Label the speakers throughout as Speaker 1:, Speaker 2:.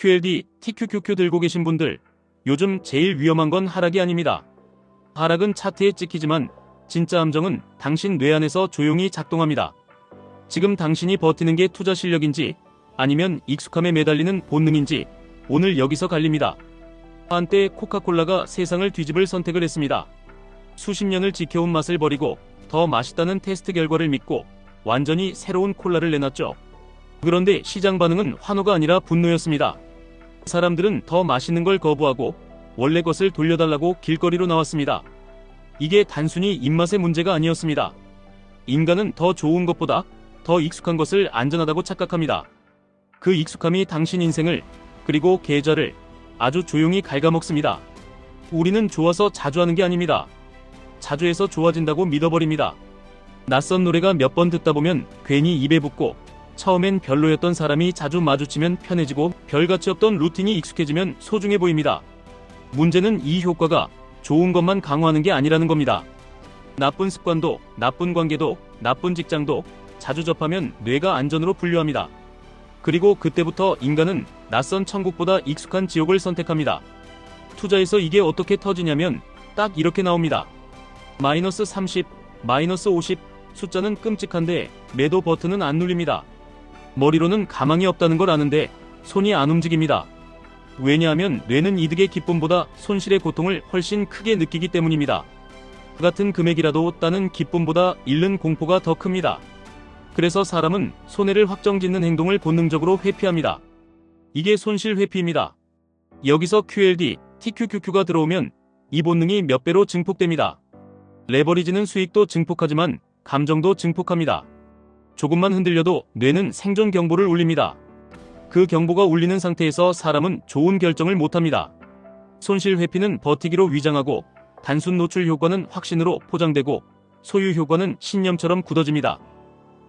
Speaker 1: QLD, TQQQ 들고 계신 분들, 요즘 제일 위험한 건 하락이 아닙니다. 하락은 차트에 찍히지만 진짜 함정은 당신 뇌 안에서 조용히 작동합니다. 지금 당신이 버티는 게 투자 실력인지 아니면 익숙함에 매달리는 본능인지 오늘 여기서 갈립니다. 한때 코카콜라가 세상을 뒤집을 선택을 했습니다. 수십 년을 지켜온 맛을 버리고 더 맛있다는 테스트 결과를 믿고 완전히 새로운 콜라를 내놨죠. 그런데 시장 반응은 환호가 아니라 분노였습니다. 사람들은 더 맛있는 걸 거부하고 원래 것을 돌려달라고 길거리로 나왔습니다. 이게 단순히 입맛의 문제가 아니었습니다. 인간은 더 좋은 것보다 더 익숙한 것을 안전하다고 착각합니다. 그 익숙함이 당신 인생을 그리고 계좌를 아주 조용히 갉아먹습니다. 우리는 좋아서 자주 하는 게 아닙니다. 자주 해서 좋아진다고 믿어버립니다. 낯선 노래가 몇 번 듣다 보면 괜히 입에 붙고 처음엔 별로였던 사람이 자주 마주치면 편해지고 별가치 없던 루틴이 익숙해지면 소중해 보입니다. 문제는 이 효과가 좋은 것만 강화하는 게 아니라는 겁니다. 나쁜 습관도, 나쁜 관계도, 나쁜 직장도 자주 접하면 뇌가 안전으로 분류합니다. 그리고 그때부터 인간은 낯선 천국보다 익숙한 지옥을 선택합니다. 투자에서 이게 어떻게 터지냐면 딱 이렇게 나옵니다. 마이너스 30, 마이너스 50, 숫자는 끔찍한데 매도 버튼은 안 눌립니다. 머리로는 가망이 없다는 걸 아는데 손이 안 움직입니다. 왜냐하면 뇌는 이득의 기쁨보다 손실의 고통을 훨씬 크게 느끼기 때문입니다. 같은 금액이라도 따는 기쁨보다 잃는 공포가 더 큽니다. 그래서 사람은 손해를 확정짓는 행동을 본능적으로 회피합니다. 이게 손실 회피입니다. 여기서 QLD, TQQQ가 들어오면 이 본능이 몇 배로 증폭됩니다. 레버리지는 수익도 증폭하지만 감정도 증폭합니다. 조금만 흔들려도 뇌는 생존 경보를 울립니다. 그 경보가 울리는 상태에서 사람은 좋은 결정을 못합니다. 손실 회피는 버티기로 위장하고 단순 노출 효과는 확신으로 포장되고 소유 효과는 신념처럼 굳어집니다.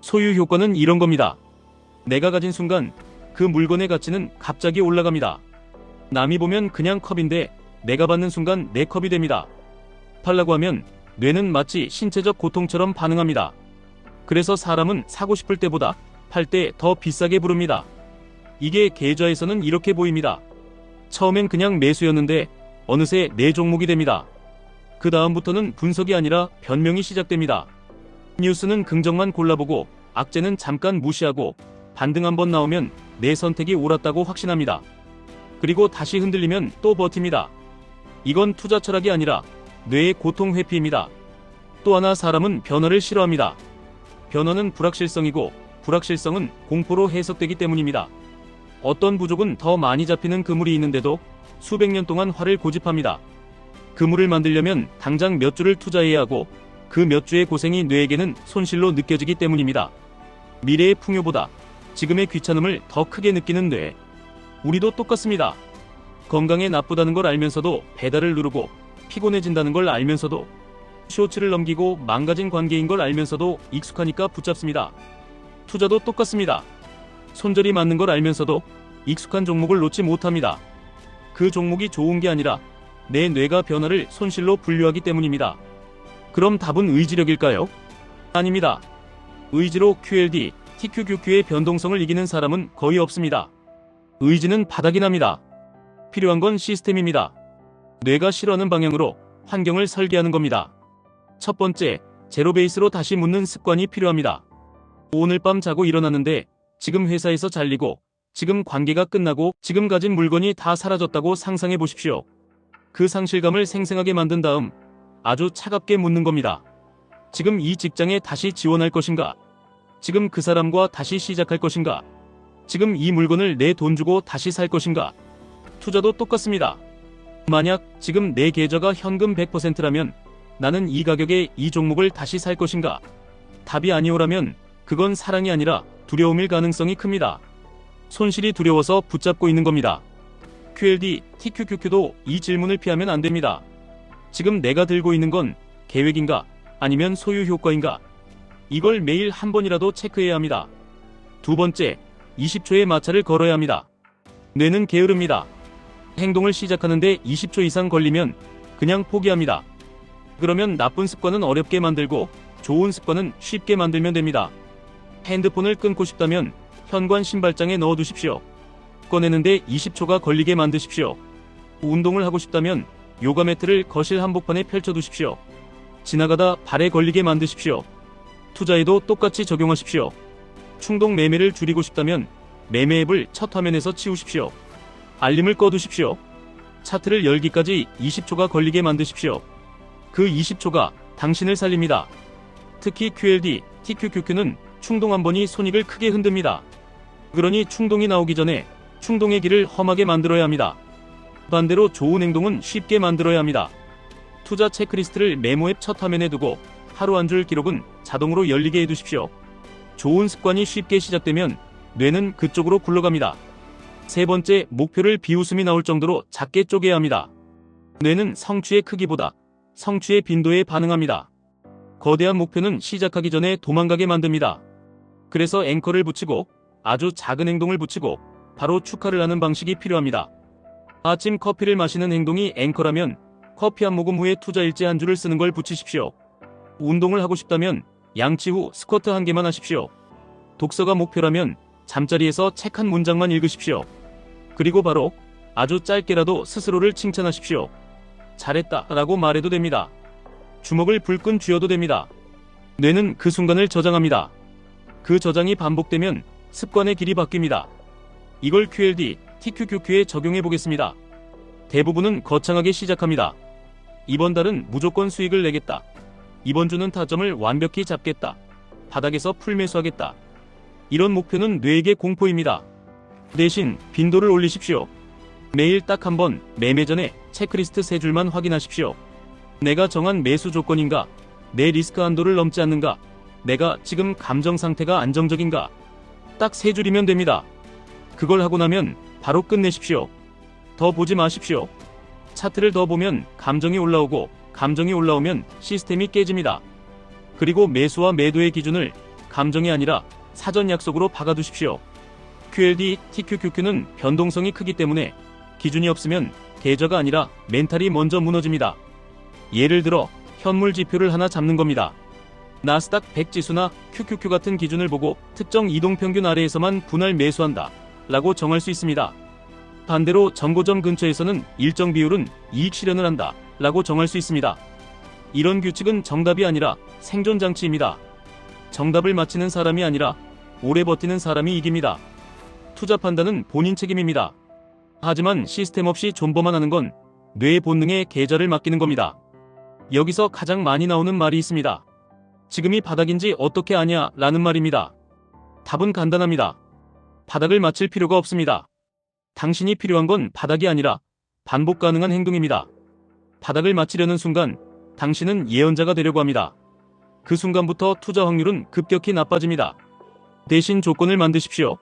Speaker 1: 소유 효과는 이런 겁니다. 내가 가진 순간 그 물건의 가치는 갑자기 올라갑니다. 남이 보면 그냥 컵인데 내가 받는 순간 내 컵이 됩니다. 팔라고 하면 뇌는 마치 신체적 고통처럼 반응합니다. 그래서 사람은 사고 싶을 때보다 팔 때 더 비싸게 부릅니다. 이게 계좌에서는 이렇게 보입니다. 처음엔 그냥 매수였는데 어느새 내 종목이 됩니다. 그 다음부터는 분석이 아니라 변명이 시작됩니다. 뉴스는 긍정만 골라보고 악재는 잠깐 무시하고 반등 한번 나오면 내 선택이 옳았다고 확신합니다. 그리고 다시 흔들리면 또 버팁니다. 이건 투자 철학이 아니라 뇌의 고통 회피입니다. 또 하나 사람은 변화를 싫어합니다. 변화는 불확실성이고 불확실성은 공포로 해석되기 때문입니다. 어떤 부족은 더 많이 잡히는 그물이 있는데도 수백 년 동안 활을 고집합니다. 그물을 만들려면 당장 몇 주를 투자해야 하고 그 몇 주의 고생이 뇌에게는 손실로 느껴지기 때문입니다. 미래의 풍요보다 지금의 귀찮음을 더 크게 느끼는 뇌. 우리도 똑같습니다. 건강에 나쁘다는 걸 알면서도 배달을 누르고 피곤해진다는 걸 알면서도 쇼츠를 넘기고 망가진 관계인 걸 알면서도 익숙하니까 붙잡습니다. 투자도 똑같습니다. 손절이 맞는 걸 알면서도 익숙한 종목을 놓지 못합니다. 그 종목이 좋은 게 아니라 내 뇌가 변화를 손실로 분류하기 때문입니다. 그럼 답은 의지력일까요? 아닙니다. 의지로 QLD, TQQQ의 변동성을 이기는 사람은 거의 없습니다. 의지는 바닥이 납니다. 필요한 건 시스템입니다. 뇌가 싫어하는 방향으로 환경을 설계하는 겁니다. 첫 번째, 제로 베이스로 다시 묻는 습관이 필요합니다. 오늘 밤 자고 일어났는데 지금 회사에서 잘리고 지금 관계가 끝나고 지금 가진 물건이 다 사라졌다고 상상해 보십시오. 그 상실감을 생생하게 만든 다음 아주 차갑게 묻는 겁니다. 지금 이 직장에 다시 지원할 것인가? 지금 그 사람과 다시 시작할 것인가? 지금 이 물건을 내 돈 주고 다시 살 것인가? 투자도 똑같습니다. 만약 지금 내 계좌가 현금 100%라면 나는 이 가격에 이 종목을 다시 살 것인가? 답이 아니오라면 그건 사랑이 아니라 두려움일 가능성이 큽니다. 손실이 두려워서 붙잡고 있는 겁니다. QLD, TQQQ도 이 질문을 피하면 안 됩니다. 지금 내가 들고 있는 건 계획인가? 아니면 소유 효과인가? 이걸 매일 한 번이라도 체크해야 합니다. 두 번째, 20초의 마찰을 걸어야 합니다. 뇌는 게으릅니다. 행동을 시작하는데 20초 이상 걸리면 그냥 포기합니다. 그러면 나쁜 습관은 어렵게 만들고 좋은 습관은 쉽게 만들면 됩니다. 핸드폰을 끊고 싶다면 현관 신발장에 넣어두십시오. 꺼내는데 20초가 걸리게 만드십시오. 운동을 하고 싶다면 요가 매트를 거실 한복판에 펼쳐두십시오. 지나가다 발에 걸리게 만드십시오. 투자에도 똑같이 적용하십시오. 충동 매매를 줄이고 싶다면 매매 앱을 첫 화면에서 치우십시오. 알림을 꺼두십시오. 차트를 열기까지 20초가 걸리게 만드십시오. 그 20초가 당신을 살립니다. 특히 QLD, TQQQ는 충동 한 번이 손익을 크게 흔듭니다. 그러니 충동이 나오기 전에 충동의 길을 험하게 만들어야 합니다. 반대로 좋은 행동은 쉽게 만들어야 합니다. 투자 체크리스트를 메모 앱 첫 화면에 두고 하루 한 줄 기록은 자동으로 열리게 해두십시오. 좋은 습관이 쉽게 시작되면 뇌는 그쪽으로 굴러갑니다. 세 번째, 목표를 비웃음이 나올 정도로 작게 쪼개야 합니다. 뇌는 성취의 크기보다 성취의 빈도에 반응합니다. 거대한 목표는 시작하기 전에 도망가게 만듭니다. 그래서 앵커를 붙이고 아주 작은 행동을 붙이고 바로 축하를 하는 방식이 필요합니다. 아침 커피를 마시는 행동이 앵커라면 커피 한 모금 후에 투자 일지 한 줄을 쓰는 걸 붙이십시오. 운동을 하고 싶다면 양치 후 스쿼트 한 개만 하십시오. 독서가 목표라면 잠자리에서 책 한 문장만 읽으십시오. 그리고 바로 아주 짧게라도 스스로를 칭찬하십시오. 잘했다 라고 말해도 됩니다. 주먹을 불끈 쥐어도 됩니다. 뇌는 그 순간을 저장합니다. 그 저장이 반복되면 습관의 길이 바뀝니다. 이걸 QLD, TQQQ에 적용해 보겠습니다. 대부분은 거창하게 시작합니다. 이번 달은 무조건 수익을 내겠다. 이번 주는 타점을 완벽히 잡겠다. 바닥에서 풀매수하겠다. 이런 목표는 뇌에게 공포입니다. 대신 빈도를 올리십시오. 매일 딱 한 번 매매 전에 체크리스트 3줄만 확인하십시오. 내가 정한 매수 조건인가? 내 리스크 한도를 넘지 않는가? 내가 지금 감정 상태가 안정적인가? 딱 3줄이면 됩니다. 그걸 하고 나면 바로 끝내십시오. 더 보지 마십시오. 차트를 더 보면 감정이 올라오고 감정이 올라오면 시스템이 깨집니다. 그리고 매수와 매도의 기준을 감정이 아니라 사전 약속으로 박아두십시오. QLD, TQQQ는 변동성이 크기 때문에 기준이 없으면 계좌가 아니라 멘탈이 먼저 무너집니다. 예를 들어 현물 지표를 하나 잡는 겁니다. 나스닥 100 지수나 QQQ 같은 기준을 보고 특정 이동평균 아래에서만 분할 매수한다 라고 정할 수 있습니다. 반대로 정고점 근처에서는 일정 비율은 이익 실현을 한다 라고 정할 수 있습니다. 이런 규칙은 정답이 아니라 생존장치입니다. 정답을 맞히는 사람이 아니라 오래 버티는 사람이 이깁니다. 투자 판단은 본인 책임입니다. 하지만 시스템 없이 존버만 하는 건 뇌의 본능에 계좌를 맡기는 겁니다. 여기서 가장 많이 나오는 말이 있습니다. 지금이 바닥인지 어떻게 아냐 라는 말입니다. 답은 간단합니다. 바닥을 맞힐 필요가 없습니다. 당신이 필요한 건 바닥이 아니라 반복 가능한 행동입니다. 바닥을 맞히려는 순간 당신은 예언자가 되려고 합니다. 그 순간부터 투자 확률은 급격히 나빠집니다. 대신 조건을 만드십시오.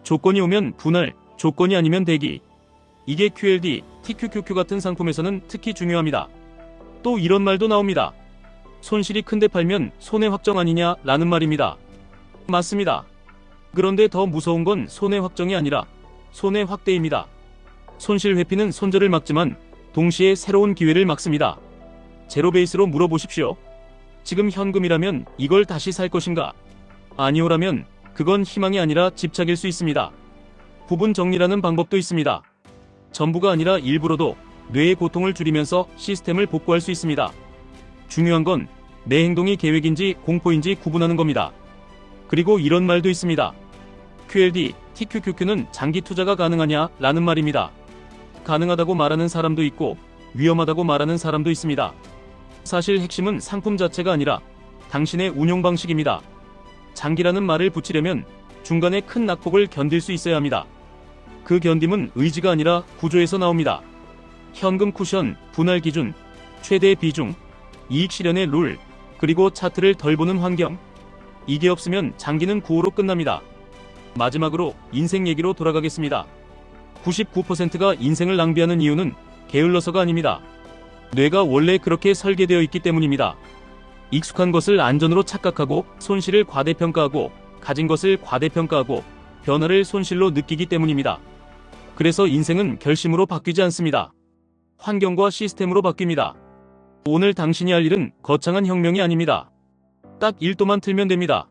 Speaker 1: 조건이 오면 분할, 조건이 아니면 대기. 이게 QLD, TQQQ 같은 상품에서는 특히 중요합니다. 또 이런 말도 나옵니다. 손실이 큰데 팔면 손해 확정 아니냐 라는 말입니다. 맞습니다. 그런데 더 무서운 건 손해 확정이 아니라 손해 확대입니다. 손실 회피는 손절을 막지만 동시에 새로운 기회를 막습니다. 제로 베이스로 물어보십시오. 지금 현금이라면 이걸 다시 살 것인가? 아니오라면 그건 희망이 아니라 집착일 수 있습니다. 부분 정리라는 방법도 있습니다. 전부가 아니라 일부러도 뇌의 고통을 줄이면서 시스템을 복구할 수 있습니다. 중요한 건 내 행동이 계획인지 공포인지 구분하는 겁니다. 그리고 이런 말도 있습니다. QLD, TQQQ는 장기 투자가 가능하냐 라는 말입니다. 가능하다고 말하는 사람도 있고 위험하다고 말하는 사람도 있습니다. 사실 핵심은 상품 자체가 아니라 당신의 운용 방식입니다. 장기라는 말을 붙이려면 중간에 큰 낙폭을 견딜 수 있어야 합니다. 그 견딤은 의지가 아니라 구조에서 나옵니다. 현금 쿠션, 분할 기준, 최대 비중, 이익 실현의 룰, 그리고 차트를 덜 보는 환경. 이게 없으면 장기는 구호로 끝납니다. 마지막으로 인생 얘기로 돌아가겠습니다. 99%가 인생을 낭비하는 이유는 게을러서가 아닙니다. 뇌가 원래 그렇게 설계되어 있기 때문입니다. 익숙한 것을 안전으로 착각하고 손실을 과대평가하고 가진 것을 과대평가하고 변화를 손실로 느끼기 때문입니다. 그래서 인생은 결심으로 바뀌지 않습니다. 환경과 시스템으로 바뀝니다. 오늘 당신이 할 일은 거창한 혁명이 아닙니다. 딱 1도만 틀면 됩니다.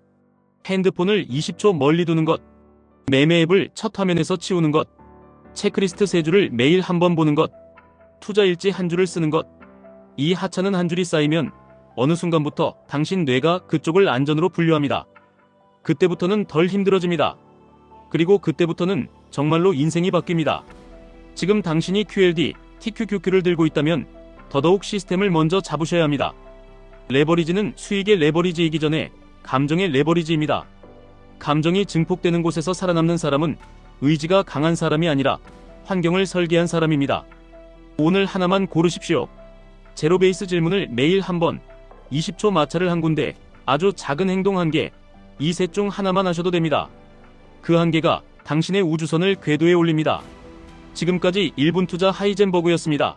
Speaker 1: 핸드폰을 20초 멀리 두는 것, 매매 앱을 첫 화면에서 치우는 것, 체크리스트 3줄을 매일 한 번 보는 것, 투자 일지 한 줄을 쓰는 것. 이 하찮은 한 줄이 쌓이면 어느 순간부터 당신 뇌가 그쪽을 안전으로 분류합니다. 그때부터는 덜 힘들어집니다. 그리고 그때부터는 정말로 인생이 바뀝니다. 지금 당신이 QLD, TQQQ를 들고 있다면 더더욱 시스템을 먼저 잡으셔야 합니다. 레버리지는 수익의 레버리지이기 전에 감정의 레버리지입니다. 감정이 증폭되는 곳에서 살아남는 사람은 의지가 강한 사람이 아니라 환경을 설계한 사람입니다. 오늘 하나만 고르십시오. 제로 베이스 질문을 매일 한 번, 20초 마찰을 한 군데, 아주 작은 행동 한 개, 이 셋 중 하나만 하셔도 됩니다. 그 한 개가 당신의 우주선을 궤도에 올립니다. 지금까지 1분 투자 하이젠버그였습니다.